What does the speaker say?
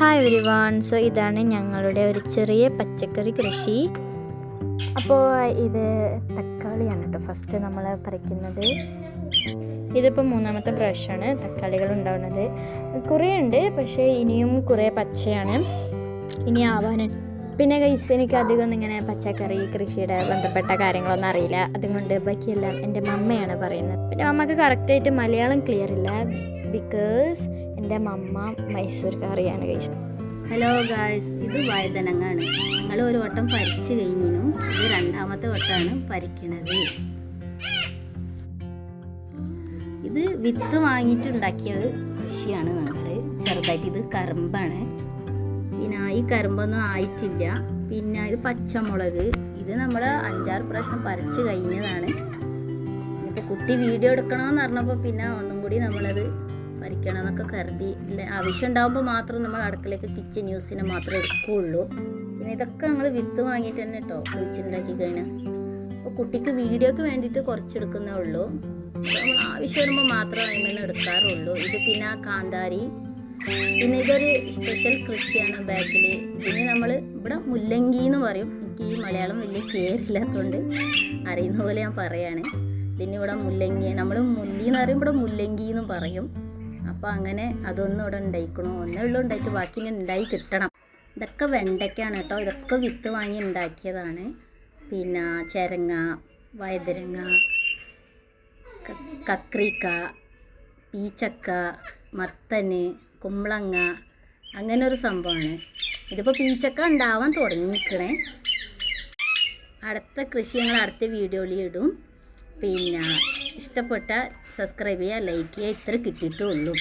Hi everyone. So ഇതാണ് ഞങ്ങളുടെ ഒരു ചെറിയ പച്ചക്കറി കൃഷി. അപ്പോൾ ഇത് തക്കാളിയാണ് കേട്ടോ ഫസ്റ്റ് നമ്മൾ പറിക്കുന്നത്. ഇതിപ്പോൾ മൂന്നാമത്തെ പ്രാവശ്യമാണ് തക്കാളികൾ ഉണ്ടാവുന്നത്. കുറേ ഉണ്ട്, പക്ഷേ ഇനിയും കുറേ പച്ചയാണ് ഇനി ആവാനുണ്ട്. പിന്നെ ഗൈസ്, എനിക്ക് അധികമൊന്നും ഇങ്ങനെ പച്ചക്കറി കൃഷിയുടെ ബന്ധപ്പെട്ട കാര്യങ്ങളൊന്നും അറിയില്ല. അതുകൊണ്ട് ബാക്കിയെല്ലാം എൻ്റെ മമ്മയാണ് പറയുന്നത്. പിന്നെ മമ്മക്ക് കറക്റ്റായിട്ട് മലയാളം ക്ലിയർ ഇല്ല, ബിക്കോസ് എൻ്റെ മമ്മ മൈസൂർക്കാരിയാണ് ഗൈസ്. ഹലോ ഗായ്സ്, ഇത് വഴുതനങ്ങാണ്. ഞങ്ങൾ ഒരു വട്ടം പരിച്ച് കഴിഞ്ഞിനും ഇത് രണ്ടാമത്തെ വട്ടമാണ് പരിക്കണത്. ഇത് വിത്ത് വാങ്ങിയിട്ടുണ്ടാക്കിയത് കൃഷിയാണ് ഞങ്ങൾ ചെറുതായിട്ട്. ഇത് കറുമ്പാണ്. പിന്നെ ഈ കറുമ്പൊന്നും ആയിട്ടില്ല. പിന്നെ ഇത് പച്ചമുളക്, ഇത് നമ്മൾ 5-6 പ്രാവശ്യം പറിച്ച് കഴിഞ്ഞതാണ്. ഇപ്പോൾ കുട്ടി വീഡിയോ എടുക്കണമെന്ന് പറഞ്ഞപ്പോൾ പിന്നെ ഒന്നും കൂടി നമ്മളത് പരിക്കണം എന്നൊക്കെ കരുതി. ആവശ്യം ഉണ്ടാകുമ്പോൾ മാത്രം നമ്മൾ അടുക്കളയ്ക്ക് കിച്ചൺ യൂസിന് മാത്രമേ എടുക്കുകയുള്ളൂ. പിന്നെ ഇതൊക്കെ ഞങ്ങൾ വിത്ത് വാങ്ങിയിട്ട് തന്നെ കേട്ടോ കുഴിച്ചുണ്ടാക്കി കഴിഞ്ഞാൽ. അപ്പോൾ കുട്ടിക്ക് വീഡിയോക്ക് വേണ്ടിയിട്ട് കുറച്ചെടുക്കുന്നേ ഉള്ളൂ. നമ്മൾ ആവശ്യം വരുമ്പോൾ മാത്രമേ അതിൽ നിന്ന് എടുക്കാറുള്ളൂ. ഇത് പിന്നെ കാന്താരി, പിന്നെ ഇതൊരു സ്പെഷ്യൽ കൃഷിയാണ് ബാക്കിൽ. ഇതിന് നമ്മൾ ഇവിടെ മുല്ലങ്കി എന്ന് പറയും. എനിക്ക് ഈ മലയാളം വലിയ കേറില്ലാത്തതുകൊണ്ട് അറിയുന്ന പോലെ ഞാൻ പറയാണ്. ഇതിനിവിടെ മുല്ലങ്കി, നമ്മൾ മുല്ലി എന്ന് പറയുമ്പോൾ ഇവിടെ മുല്ലങ്കി എന്നും പറയും. അപ്പോൾ അങ്ങനെ അതൊന്നും ഇവിടെ ഉണ്ടായിക്കണോ, ഒന്നേ ഉള്ളൂ ഉണ്ടായിട്ട്, ബാക്കി ഉണ്ടായി കിട്ടണം. ഇതൊക്കെ വെണ്ടയ്ക്കാണ് കേട്ടോ. ഇതൊക്കെ വിത്ത് വാങ്ങി ഉണ്ടാക്കിയതാണ്. പിന്നെ ചിരങ്ങ, വഴുതനങ്ങ, കക്രിക്ക, പീച്ചക്ക, മത്തന്, കുമ്പളങ്ങ, അങ്ങനെ ഒരു സംഭവമാണ്. ഇതിപ്പോൾ പീച്ചക്ക ഉണ്ടാവാൻ തുടങ്ങിക്കണേ. അടുത്ത കൃഷി ഞങ്ങൾ അടുത്ത വീഡിയോയിൽ ഇടും. പിന്നെ ഇഷ്ടപ്പെട്ട സബ്സ്ക്രൈബ് ചെയ്യുക, ലൈക്ക് ചെയ്യുക. ഇത്ര കിട്ടിയിട്ടുള്ളൂ.